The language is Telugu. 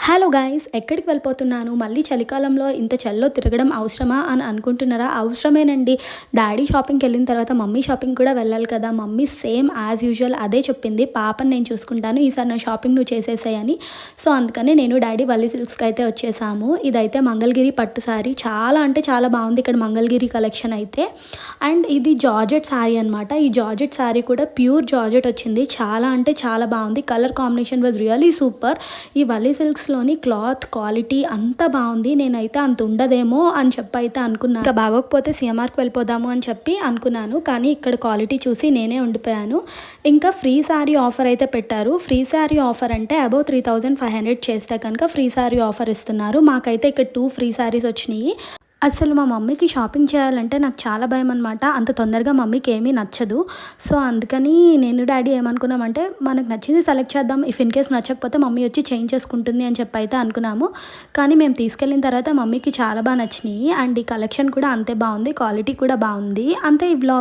హలో గైస్, ఎక్కడికి వెళ్ళిపోతున్నాను? మళ్ళీ చలికాలంలో ఇంత చలిలో తిరగడం అవసరమా అని అనుకుంటున్నారా? అవసరమేనండి. డాడీ షాపింగ్కి వెళ్ళిన తర్వాత మమ్మీ షాపింగ్ కూడా వెళ్ళాలి కదా. మమ్మీ సేమ్ యాజ్ యూజువల్ అదే చెప్పింది, పాపని నేను చూసుకుంటాను, ఈసారి నా షాపింగ్ నువ్వు చేసేసాయని. సో అందుకని నేను డాడీ వల్లి సిల్క్స్కి అయితే వచ్చేసాము. ఇదైతే మంగళగిరి పట్టు శారీ, చాలా అంటే చాలా బాగుంది ఇక్కడ మంగళగిరి కలెక్షన్ అయితే. అండ్ ఇది జార్జెట్ శారీ అనమాట. ఈ జార్జెట్ శారీ కూడా ప్యూర్ జార్జెట్ వచ్చింది, చాలా అంటే చాలా బాగుంది. Colour combination was really super. ఈ వల్లి సిల్క్స్ లోని క్లాత్ క్వాలిటీ అంత బాగుంది. నేనైతే అంత ఉండదేమో అని చెప్పి అయితే అనుకున్నాను. ఇంకా బాగోకపోతే సిఎంఆర్కి వెళ్ళిపోదాము అని చెప్పి అనుకున్నాను, కానీ ఇక్కడ క్వాలిటీ చూసి నేనే ఉండిపోయాను. ఇంకా ఫ్రీ శారీ ఆఫర్ అయితే పెట్టారు. ఫ్రీ శారీ ఆఫర్ అంటే అబౌవ్ 3500 చేస్తే కనుక ఫ్రీ శారీ ఆఫర్ ఇస్తున్నారు. మాకైతే ఇక్కడ 2 ఫ్రీ శారీస్ వచ్చినాయి. అసలు మా మమ్మీకి షాపింగ్ చేయాలంటే నాకు చాలా భయం అనమాట. అంత తొందరగా మమ్మీకి ఏమీ నచ్చదు. సో అందుకని నేను డాడీ ఏమనుకున్నామంటే మనకు నచ్చింది సెలెక్ట్ చేద్దాం, ఇఫ్ ఇన్ కేస్ నచ్చకపోతే మమ్మీ వచ్చి చేంజ్ చేసుకుంటుంది అని చెప్పి అయితే అనుకున్నాము. కానీ మేము తీసుకెళ్ళిన తర్వాత మమ్మీకి చాలా బాగా నచ్చినాయి. అండ్ ఈ కలెక్షన్ కూడా అంతే బాగుంది, క్వాలిటీ కూడా బాగుంది. అంతే ఈ బ్లాగ్.